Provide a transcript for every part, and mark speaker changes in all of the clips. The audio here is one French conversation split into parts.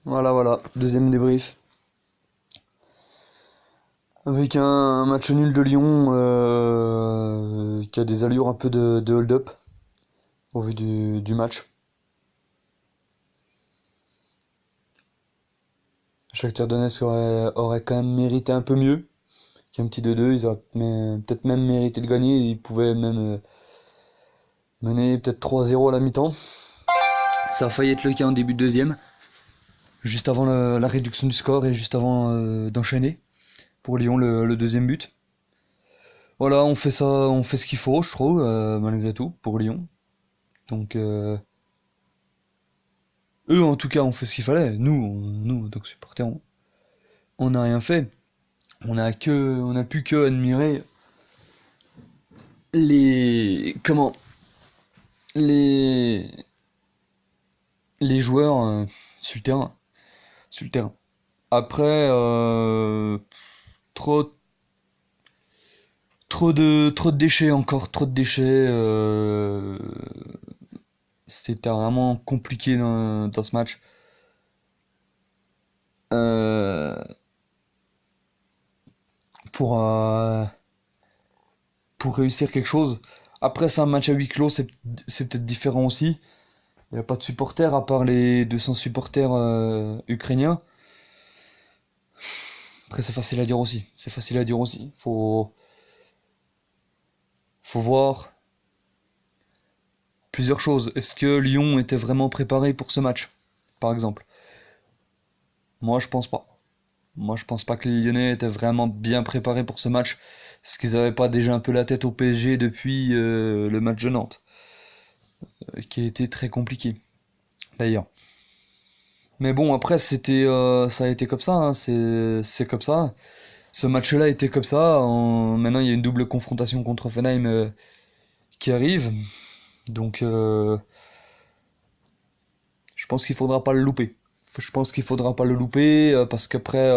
Speaker 1: Voilà, deuxième débrief. Avec un match nul de Lyon qui a des allures un peu de hold-up au vu du match. Shakhtar Donetsk aurait quand même mérité un peu mieux qu'un petit 2-2. Ils auraient peut-être même mérité de gagner. Ils pouvaient même mener peut-être 3-0 à la mi-temps. Ça a failli être le cas en début de deuxième, juste avant la réduction du score et juste avant d'enchaîner pour Lyon le deuxième but. Voilà, on fait ça, on fait ce qu'il faut, je trouve, malgré tout, pour Lyon. Donc, eux, en tout cas, ont fait ce qu'il fallait. Nous, en tant que supporters, on n'a rien fait. On a pu que admirer comment, les, les joueurs sur le terrain, sur le terrain. Après, trop, trop de déchets encore, trop de déchets. C'était vraiment compliqué dans ce match. Euh, pour, euh, pour réussir quelque chose. Après, c'est un match à huis clos, c'est peut-être différent aussi. Il n'y a pas de supporters à part les 200 supporters ukrainiens. Après, c'est facile à dire aussi. C'est facile à dire aussi. Faut voir plusieurs choses. Est-ce que Lyon était vraiment préparé pour ce match, par exemple? Moi, je pense pas. Moi, je pense pas que les Lyonnais étaient vraiment bien préparés pour ce match. Est-ce qu'ils avaient pas déjà un peu la tête au PSG depuis le match de Nantes, qui a été très compliqué, d'ailleurs. Mais bon, après, ça a été comme ça, hein, c'est comme ça. Ce match-là était comme ça. Maintenant, il y a une double confrontation contre Offenheim qui arrive. Donc, je pense qu'il faudra pas le louper. Je pense qu'il faudra pas le louper parce qu'après,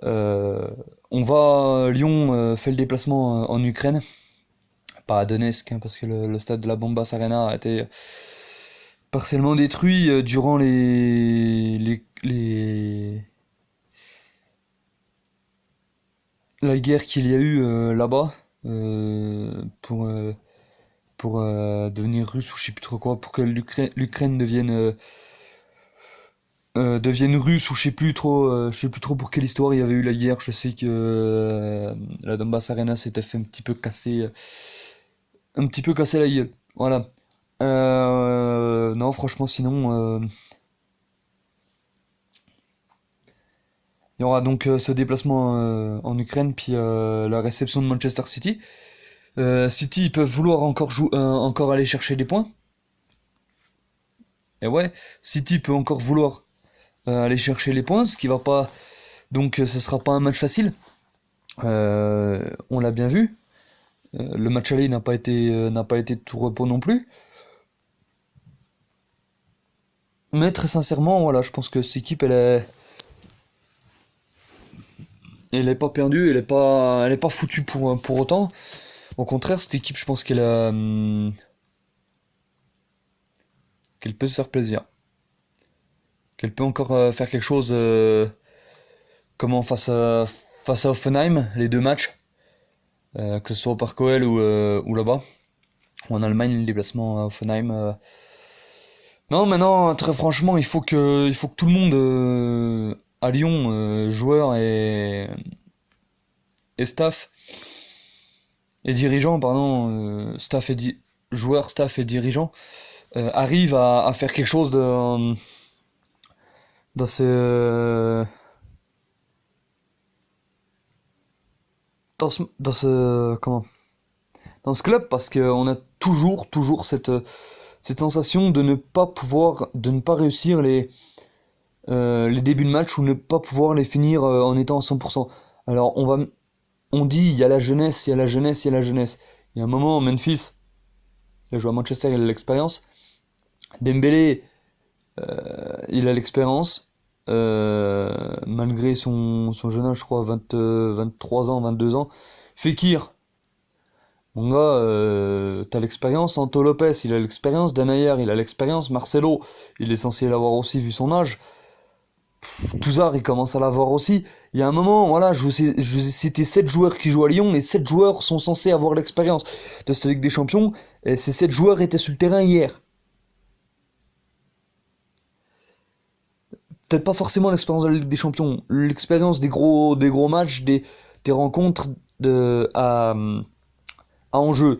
Speaker 1: euh, Lyon fait le déplacement en Ukraine, pas à Donetsk, hein, parce que le stade de la Bombas Arena a été partiellement détruit durant la guerre qu'il y a eu là-bas euh, pour euh, pour devenir russe ou je sais plus trop quoi, pour que l'Ukraine devienne russe ou je sais plus trop pour quelle histoire il y avait eu la guerre. Je sais que la Donbass Arena s'était fait un petit peu casser la gueule. Voilà. Non, franchement, sinon, il y aura donc ce déplacement en Ukraine, puis la réception de Manchester City. City, ils peuvent vouloir encore aller chercher des points. Et ouais, City peut encore vouloir aller chercher les points, ce qui va pas. Donc, ce sera pas un match facile. On l'a bien vu. Le match aller n'a pas été de tout repos non plus. Mais très sincèrement, voilà, je pense que cette équipe, elle est pas perdue, elle est pas foutue pour autant. Au contraire, cette équipe, je pense qu'elle peut se faire plaisir, qu'elle peut encore faire quelque chose, comment face à Offenheim, les deux matchs, que ce soit au Parc OL ou là-bas, ou en Allemagne, le déplacement à Offenheim. Non, maintenant, très franchement, il faut que tout le monde à Lyon, joueurs et staff et dirigeants, pardon, joueurs, staff et dirigeants, arrivent à faire quelque chose dans comment, dans ce club parce qu'on a toujours cette sensation de ne pas réussir les débuts de match ou ne pas pouvoir les finir en étant à 100%. Alors on dit il y a la jeunesse, il y a la jeunesse, il y a la jeunesse. Il y a un moment, Memphis, il a joué à Manchester, il a l'expérience. Dembélé, il a l'expérience. Malgré son jeune âge, je crois, 23 ans, 22 ans. Fekir, mon gars, t'as l'expérience. Anto Lopez, il a l'expérience. Denayer, il a l'expérience. Marcelo, il est censé l'avoir aussi vu son âge. Touzard, il commence à l'avoir aussi. Il y a un moment, voilà, je vous ai cité 7 joueurs qui jouent à Lyon, et 7 joueurs sont censés avoir l'expérience de cette Ligue des Champions, et ces 7 joueurs étaient sur le terrain hier. Peut-être pas forcément l'expérience de la Ligue des Champions, l'expérience des gros matchs, des rencontres à enjeu.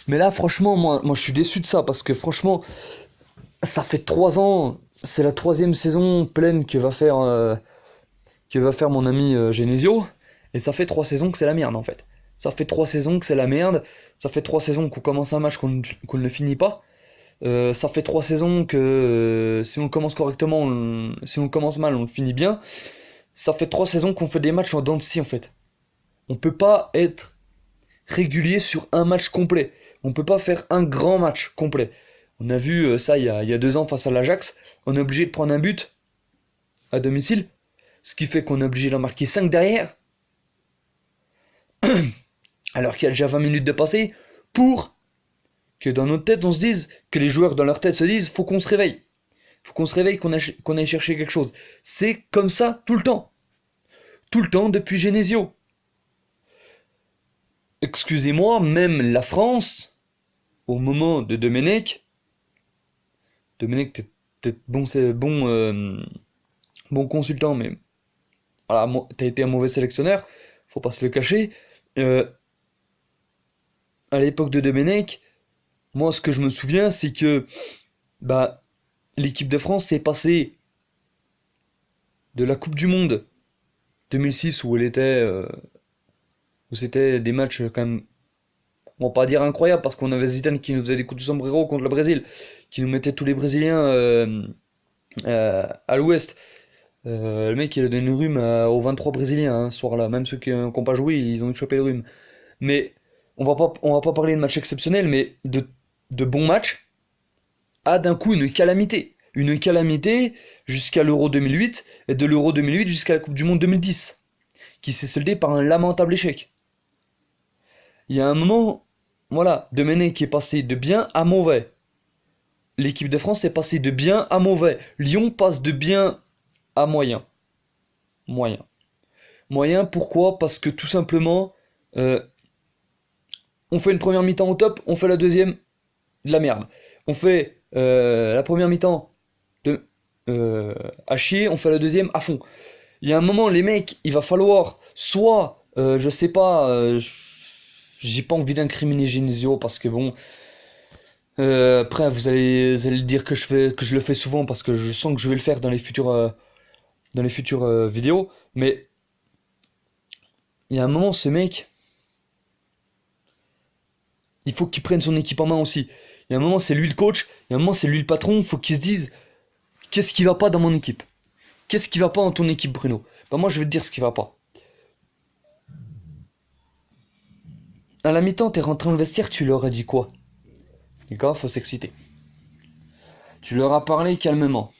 Speaker 1: Mais là, franchement, moi, je suis déçu de ça, parce que franchement, ça fait 3 ans, c'est la troisième saison pleine que va faire mon ami Genesio, et ça fait 3 saisons que c'est la merde en fait. Ça fait 3 saisons que c'est la merde, ça fait 3 saisons qu'on commence un match qu'on ne finit pas. Ça fait 3 saisons que si on commence correctement, si on commence mal, on le finit bien. Ça fait 3 saisons qu'on fait des matchs en dents de scie en fait. On peut pas être régulier sur un match complet. On peut pas faire un grand match complet. On a vu ça il y a 2 ans face à l'Ajax. On est obligé de prendre un but à domicile, ce qui fait qu'on est obligé d'en marquer 5 derrière, alors qu'il y a déjà 20 minutes de passé, pour que dans notre tête on se dise, que les joueurs dans leur tête se disent, faut qu'on se réveille. Faut qu'on se réveille, qu'on aille chercher quelque chose. C'est comme ça tout le temps. Tout le temps depuis Genesio. Excusez-moi, même la France, au moment de Domenech, t'es bon, c'est bon, bon consultant, mais voilà, t'as été un mauvais sélectionneur, faut pas se le cacher. Euh, à l'époque de Domenech, moi ce que je me souviens, c'est que bah l'équipe de France s'est passée de la Coupe du Monde 2006 où c'était des matchs quand même, on va pas dire incroyables parce qu'on avait Zidane qui nous faisait des coups de sombrero contre le Brésil, qui nous mettait tous les Brésiliens à l'ouest. Le mec il a donné le rhume aux 23 Brésiliens hein, ce soir-là, même ceux qui n'ont pas joué, ils ont chopé le rhume. Mais on va pas parler de matchs exceptionnels, mais de bons matchs a d'un coup une calamité. Une calamité jusqu'à l'Euro 2008 et de l'Euro 2008 jusqu'à la Coupe du Monde 2010, qui s'est soldée par un lamentable échec. Il y a un moment, voilà, Domenech est passé de bien à mauvais. L'équipe de France est passée de bien à mauvais. Lyon passe de bien à moyen. Moyen. Moyen, pourquoi? Parce que tout simplement, euh, on fait une première mi-temps au top, on fait la deuxième de la merde. On fait la première mi-temps de à chier, on fait la deuxième à fond. Il y a un moment, les mecs, il va falloir soit, je sais pas, j'ai pas envie d'incriminer Genesio parce que bon, après vous allez dire que je le fais souvent parce que je sens que je vais le faire dans les futures vidéos, mais il y a un moment, ce mec, il faut qu'il prenne son équipe en main aussi. Il y a un moment, c'est lui le coach, il y a un moment, c'est lui le patron, il faut qu'il se dise, qu'est-ce qui va pas dans mon équipe? Qu'est-ce qui va pas dans ton équipe, Bruno? Bah moi, je vais te dire ce qui va pas. À la mi-temps, t'es rentré dans le vestiaire, tu leur as dit quoi? Les gars, faut s'exciter. Tu leur as parlé calmement.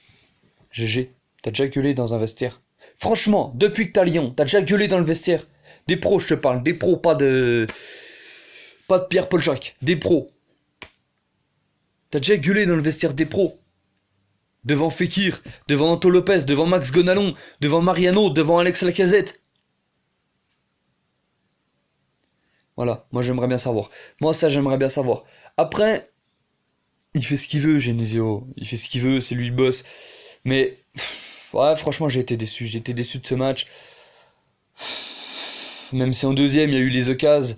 Speaker 1: GG, t'as déjà gueulé dans un vestiaire. Franchement, depuis que t'as Lyon, t'as déjà gueulé dans le vestiaire. Des pros, je te parle, des pros, pas de Pierre-Paul Jacques, des pros. T'as déjà gueulé dans le vestiaire des pros. Devant Fekir, devant Anto Lopez, devant Max Gonalon, devant Mariano, devant Alex Lacazette. Voilà, moi j'aimerais bien savoir. Moi ça j'aimerais bien savoir. Après, il fait ce qu'il veut, Genesio. Il fait ce qu'il veut, c'est lui le boss. Mais, ouais, franchement j'ai été déçu. J'ai été déçu de ce match. Même si en deuxième il y a eu les occasions.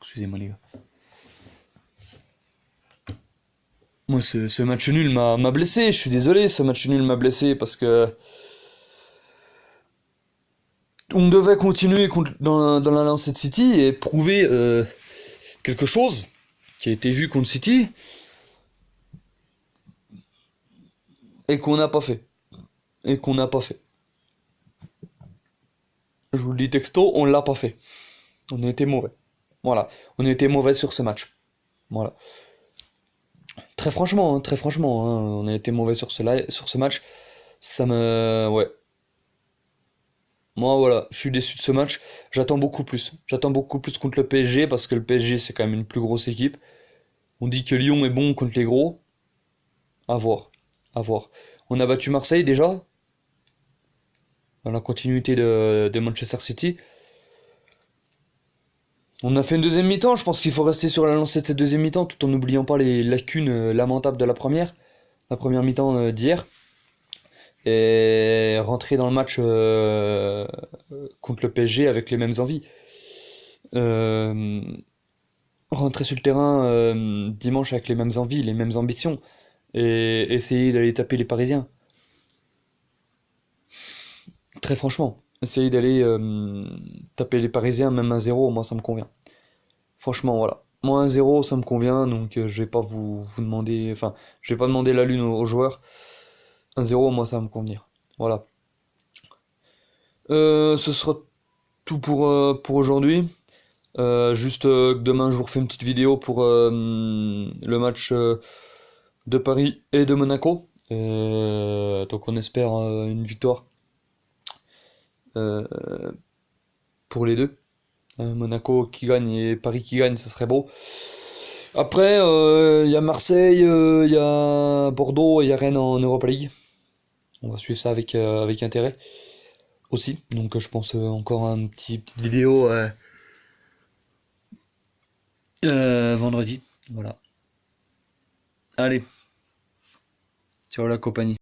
Speaker 1: Excusez-moi les gars. Moi ce match nul m'a blessé. Je suis désolé, ce match nul m'a blessé parce que on devait continuer dans la lancée de City et prouver quelque chose qui a été vu contre City et qu'on n'a pas fait. Et qu'on n'a pas fait. Je vous le dis texto, on l'a pas fait. On a été mauvais. Voilà. On a été mauvais sur ce match. Voilà. Très franchement, hein, on a été mauvais sur ce match. Ça me. Ouais. Moi, voilà, je suis déçu de ce match. J'attends beaucoup plus. J'attends beaucoup plus contre le PSG parce que le PSG, c'est quand même une plus grosse équipe. On dit que Lyon est bon contre les gros. À voir. À voir. On a battu Marseille déjà, dans la continuité de Manchester City. On a fait une deuxième mi-temps, je pense qu'il faut rester sur la lancée de cette deuxième mi-temps tout en n'oubliant pas les lacunes lamentables de la première mi-temps d'hier. Et rentrer dans le match contre le PSG avec les mêmes envies. Euh, Rentrer sur le terrain dimanche avec les mêmes envies, les mêmes ambitions. Et essayer d'aller taper les Parisiens. Très franchement, essayer d'aller taper les Parisiens, même 1-0, moi ça me convient. Franchement, voilà. Moi 1-0, ça me convient, donc je vais pas vous demander. Enfin, je vais pas demander la lune aux joueurs. 1-0, moi ça va me convenir. Voilà. Ce sera tout pour aujourd'hui. Juste demain, je vous refais une petite vidéo pour le match de Paris et de Monaco. Donc on espère une victoire euh, pour les deux. Monaco qui gagne et Paris qui gagne, ça serait beau. Après, il y a Marseille, il y a Bordeaux et il y a Rennes en Europa League. On va suivre ça avec intérêt aussi. Donc je pense encore à une petite vidéo vendredi. Voilà. Allez, ciao la compagnie.